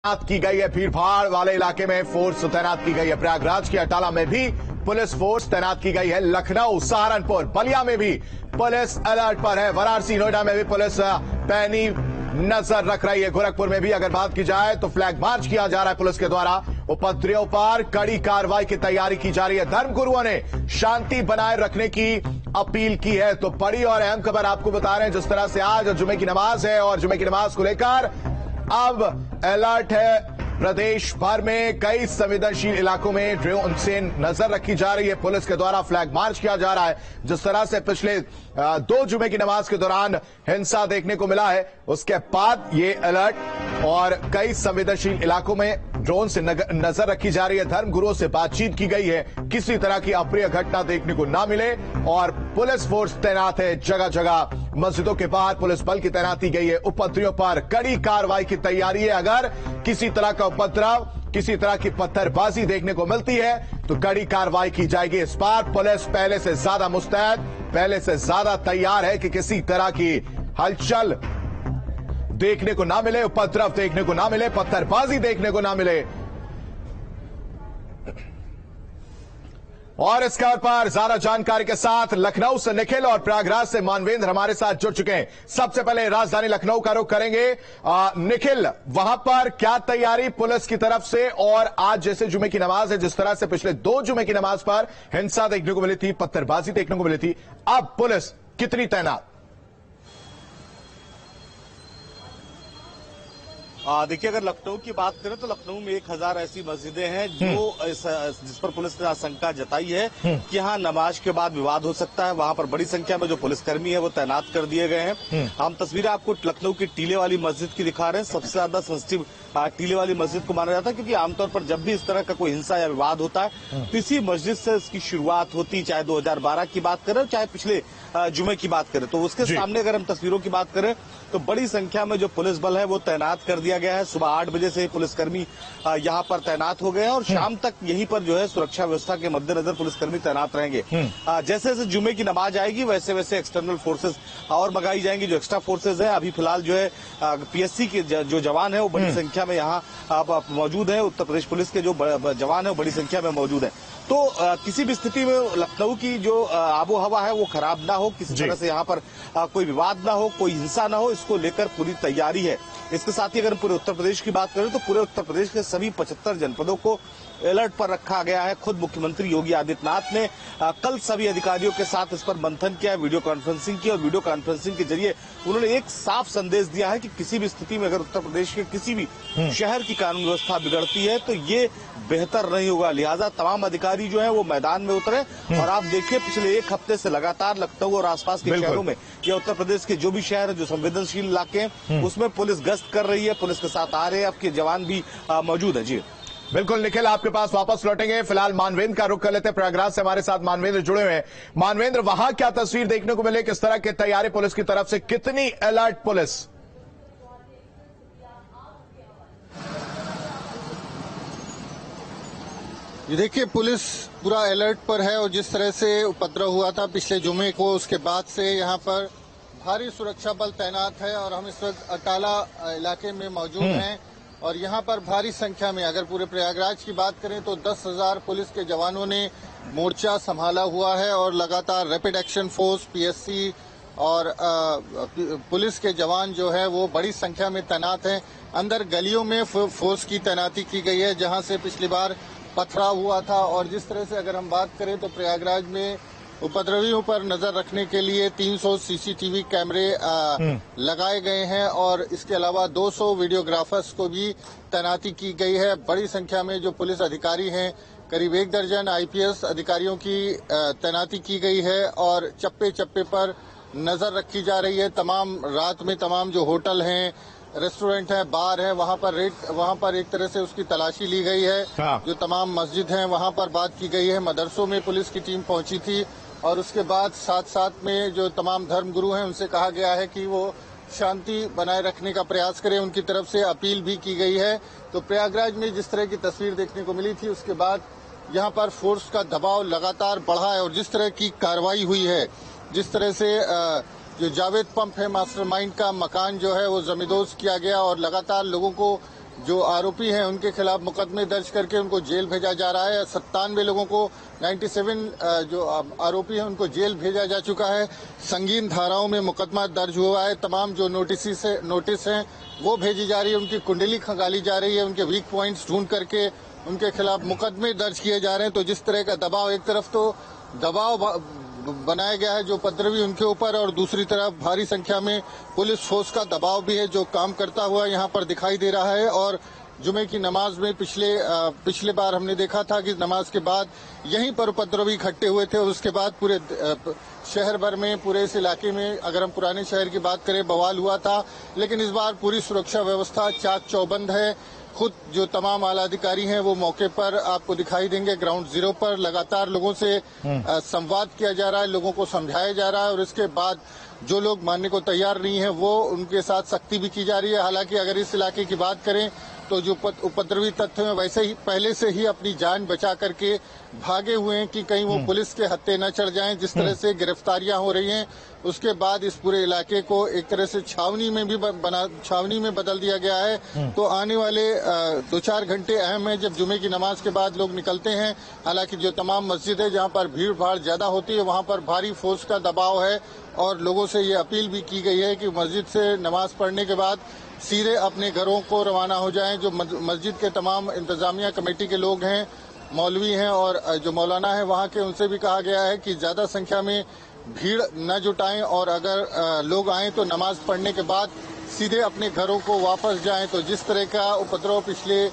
तैनात की गई है। भीड़ भाड़ वाले इलाके में फोर्स तैनात की गई है। प्रयागराज के अटाला में भी पुलिस फोर्स तैनात की गई है। लखनऊ, सहारनपुर, बलिया में भी पुलिस अलर्ट पर है। वाराणसी, नोएडा में भी पुलिस पैनी नजर रख रही है। गोरखपुर में भी अगर बात की जाए तो फ्लैग मार्च किया जा रहा है पुलिस के द्वारा। उपद्रवियों पर कड़ी कार्रवाई की तैयारी की जा रही है। धर्मगुरुओं ने शांति बनाए रखने की अपील की है। तो बड़ी और अहम खबर आपको बता रहे हैं, जिस तरह से आज जुमे की नमाज है और जुमे की नमाज को लेकर अब अलर्ट है। प्रदेश भर में कई संवेदनशील इलाकों में ड्रोन से नजर रखी जा रही है। पुलिस के द्वारा फ्लैग मार्च किया जा रहा है। जिस तरह से पिछले 2 जुमे की नमाज के दौरान हिंसा देखने को मिला है, उसके बाद ये अलर्ट और कई संवेदनशील इलाकों में ड्रोन से नजर रखी जा रही है। धर्मगुरुओं से बातचीत की गई है, किसी तरह की अप्रिय घटना देखने को ना मिले और पुलिस फोर्स तैनात है। जगह जगह मस्जिदों के बाहर पुलिस बल की तैनाती गई है। उपद्रवियों पर कड़ी कार्रवाई की तैयारी है। अगर किसी तरह का उपद्रव, किसी तरह की पत्थरबाजी देखने को मिलती है तो कड़ी कार्रवाई की जाएगी। इस बार पुलिस पहले से ज्यादा मुस्तैद, पहले से ज्यादा तैयार है कि किसी तरह की हलचल देखने को ना मिले, उपद्रव देखने को ना मिले, पत्थरबाजी देखने को ना मिले। और इस खबर पर ज्यादा जानकारी के साथ लखनऊ से निखिल और प्रयागराज से मानवेंद्र हमारे साथ जुड़ चुके हैं। सबसे पहले राजधानी लखनऊ का रुख करेंगे। निखिल, वहां पर क्या तैयारी पुलिस की तरफ से, और आज जैसे जुमे की नमाज है, जिस तरह से पिछले 2 जुमे की नमाज पर हिंसा देखने को मिली थी, पत्थरबाजी देखने को मिली थी, अब पुलिस कितनी तैनात? देखिए, अगर लखनऊ की बात करें तो लखनऊ में 1000 ऐसी मस्जिदें हैं जो जिस पर पुलिस ने आशंका जताई है कि यहाँ नमाज के बाद विवाद हो सकता है। वहां पर बड़ी संख्या में जो पुलिसकर्मी है वो तैनात कर दिए गए हैं। हम तस्वीरें आपको लखनऊ की टीले वाली मस्जिद की दिखा रहे हैं। सबसे ज्यादा सेंसिटिव टीले वाली मस्जिद को माना जाता है, क्योंकि आमतौर पर जब भी इस तरह का कोई हिंसा या विवाद होता है तो इसी मस्जिद से इसकी शुरुआत होती, चाहे 2012 की बात करें चाहे पिछले जुमे की बात करें। तो उसके सामने अगर हम तस्वीरों की बात करें तो बड़ी संख्या में जो पुलिस बल है वो तैनात कर दिया गया है। सुबह 8 बजे से पुलिसकर्मी यहाँ पर तैनात हो गए हैं और शाम तक यहीं पर जो है सुरक्षा व्यवस्था के मद्देनजर पुलिसकर्मी तैनात रहेंगे। जैसे जैसे जुमे की नमाज आएगी वैसे वैसे एक्सटर्नल फोर्सेज और मंगाई जाएंगी, जो एक्स्ट्रा फोर्सेज है। अभी फिलहाल जो है पीएससी के जो जवान है वो बड़ी संख्या में यहाँ मौजूद है। उत्तर प्रदेश पुलिस के जो जवान है वो बड़ी संख्या में मौजूद है। तो किसी भी स्थिति में लखनऊ की जो आबो हवा है वो खराब ना हो, किसी तरह से यहाँ पर कोई विवाद ना हो, कोई हिंसा ना हो, इसको लेकर पूरी तैयारी है। इसके साथ ही अगर पूरे उत्तर प्रदेश की बात करें तो पूरे उत्तर प्रदेश के सभी 75 जनपदों को अलर्ट पर रखा गया है। खुद मुख्यमंत्री योगी आदित्यनाथ ने कल सभी अधिकारियों के साथ इस पर मंथन किया, वीडियो कॉन्फ्रेंसिंग की, और वीडियो कॉन्फ्रेंसिंग के जरिए उन्होंने एक साफ संदेश दिया है कि किसी भी स्थिति में अगर उत्तर प्रदेश के किसी भी शहर की कानून व्यवस्था बिगड़ती है तो ये बेहतर नहीं होगा। लिहाजा तमाम अधिकारी जो है वो मैदान में उतरे। और आप देखिए, पिछले 1 हफ्ते से लगातार लखनऊ और आसपास के शहरों में या उत्तर प्रदेश के जो भी शहर है, जो संवेदनशील इलाके हैं, उसमें पुलिस गश्त कर रही है, पुलिस के साथ आ रहे हैं, आपके जवान भी मौजूद है। जी बिल्कुल निखिल, आपके पास वापस लौटेंगे। फिलहाल मानवेंद्र का रुख कर लेते हैं। प्रयागराज से हमारे साथ मानवेंद्र जुड़े हुए हैं। मानवेंद्र, वहां क्या तस्वीर देखने को मिले, किस तरह की तैयारी पुलिस की तरफ से, कितनी अलर्ट पुलिस? देखिए, पुलिस पूरा अलर्ट पर है और जिस तरह से उपद्रव हुआ था पिछले जुमे को, उसके बाद से यहाँ पर भारी सुरक्षा बल तैनात है। और हम इस वक्त अटाला इलाके में मौजूद हैं और यहाँ पर भारी संख्या में, अगर पूरे प्रयागराज की बात करें तो 10,000 पुलिस के जवानों ने मोर्चा संभाला हुआ है और लगातार रैपिड एक्शन फोर्स, पीएससी और पुलिस के जवान जो है वो बड़ी संख्या में तैनात हैं। अंदर गलियों में फोर्स की तैनाती की गई है, जहाँ से पिछली बार पथराव हुआ था। और जिस तरह से अगर हम बात करें तो प्रयागराज में उपद्रवियों पर नजर रखने के लिए 300 सीसीटीवी कैमरे लगाए गए हैं और इसके अलावा 200 वीडियोग्राफर्स को भी तैनाती की गई है। बड़ी संख्या में जो पुलिस अधिकारी हैं, करीब 1 दर्जन आईपीएस अधिकारियों की तैनाती की गई है और चप्पे चप्पे पर नजर रखी जा रही है। तमाम रात में तमाम जो होटल हैं, रेस्टोरेंट है, बार है, वहाँ पर एक तरह से उसकी तलाशी ली गई है। जो तमाम मस्जिद हैं वहाँ पर बात की गई है। मदरसों में पुलिस की टीम पहुंची थी और उसके बाद साथ में जो तमाम धर्मगुरु हैं उनसे कहा गया है कि वो शांति बनाए रखने का प्रयास करें। उनकी तरफ से अपील भी की गई है। तो प्रयागराज में जिस तरह की तस्वीर देखने को मिली थी, उसके बाद यहाँ पर फोर्स का दबाव लगातार बढ़ा है और जिस तरह की कार्रवाई हुई है, जिस तरह से जो जावेद पंप है मास्टरमाइंड का मकान जो है वो जमींदोज किया गया और लगातार लोगों को जो आरोपी हैं उनके खिलाफ मुकदमे दर्ज करके उनको जेल भेजा जा रहा है। 97 लोगों को 97 जो आरोपी हैं उनको जेल भेजा जा चुका है। संगीन धाराओं में मुकदमा दर्ज हुआ है। तमाम जो नोटिस हैं वो भेजी जा रही है, उनकी कुंडली खंगाली जा रही है, उनके वीक पॉइंट्स ढूंढ करके उनके खिलाफ मुकदमे दर्ज किए जा रहे हैं। तो जिस तरह का दबाव, एक तरफ तो दबाव बनाया गया है जो उपद्रवी उनके ऊपर, और दूसरी तरफ भारी संख्या में पुलिस फोर्स का दबाव भी है जो काम करता हुआ यहाँ पर दिखाई दे रहा है। और जुमे की नमाज में पिछले बार हमने देखा था कि नमाज के बाद यहीं पर उपद्रवी इकट्ठे हुए थे और उसके बाद पूरे शहर भर में, पूरे इस इलाके में, अगर हम पुराने शहर की बात करें, बवाल हुआ था। लेकिन इस बार पूरी सुरक्षा व्यवस्था चाक चौबंद है। खुद जो तमाम आला अधिकारी हैं वो मौके पर आपको दिखाई देंगे। ग्राउंड जीरो पर लगातार लोगों से संवाद किया जा रहा है, लोगों को समझाया जा रहा है, और इसके बाद जो लोग मानने को तैयार नहीं है वो उनके साथ सख्ती भी की जा रही है। हालांकि अगर इस इलाके की बात करें तो जो उपद्रवी तत्व हैं वैसे ही पहले से ही अपनी जान बचा करके भागे हुए हैं कि कहीं वो पुलिस के हत्थे न चढ़ जाएं। जिस तरह से गिरफ्तारियां हो रही हैं उसके बाद इस पूरे इलाके को एक तरह से छावनी में बदल दिया गया है। तो आने वाले 2-4 घंटे अहम है जब जुमे की नमाज के बाद लोग निकलते हैं। हालांकि जो तमाम मस्जिद है जहां पर भीड़ भाड़ ज्यादा होती है वहां पर भारी फोर्स का दबाव है, और लोगों से ये अपील भी की गई है कि मस्जिद से नमाज पढ़ने के बाद सीधे अपने घरों को रवाना हो जाएं। जो मस्जिद के तमाम इंतजामिया कमेटी के लोग हैं, मौलवी हैं और जो मौलाना है वहां के, उनसे भी कहा गया है कि ज्यादा संख्या में भीड़ न जुटाएं, और अगर लोग आएं तो नमाज पढ़ने के बाद सीधे अपने घरों को वापस जाएं। तो जिस तरह का उपद्रव पिछले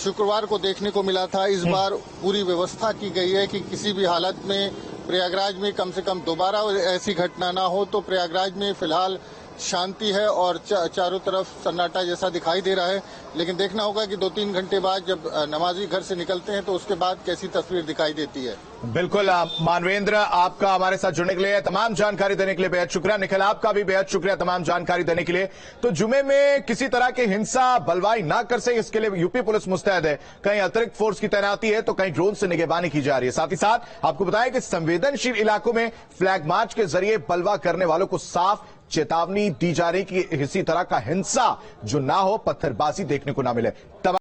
शुक्रवार को देखने को मिला था, इस बार पूरी व्यवस्था की गई है कि किसी भी हालत में प्रयागराज में कम से कम दोबारा ऐसी घटना ना हो। तो प्रयागराज में फिलहाल शांति है और चारों तरफ सन्नाटा जैसा दिखाई दे रहा है। लेकिन देखना होगा कि 2-3 घंटे बाद जब नमाजी घर से निकलते हैं तो उसके बाद कैसी तस्वीर दिखाई देती है। बिल्कुल मानवेंद्र, आपका हमारे साथ जुड़ने के लिए, तमाम जानकारी देने के लिए बेहद शुक्रिया। निखिल, आपका भी बेहद शुक्रिया तमाम जानकारी देने के लिए। तो जुमे में किसी तरह की हिंसा बलवाई ना कर सके इसके लिए यूपी पुलिस मुस्तैद है। कहीं अतिरिक्त फोर्स की तैनाती है तो कहीं ड्रोन से निगरानी की जा रही है। साथ ही साथ आपको बताया कि संवेदनशील इलाकों में फ्लैग मार्च के जरिए बलवा करने वालों को साफ चेतावनी दी जा रही कि इसी तरह का हिंसा जो ना हो, पत्थरबाजी देखने को ना मिले।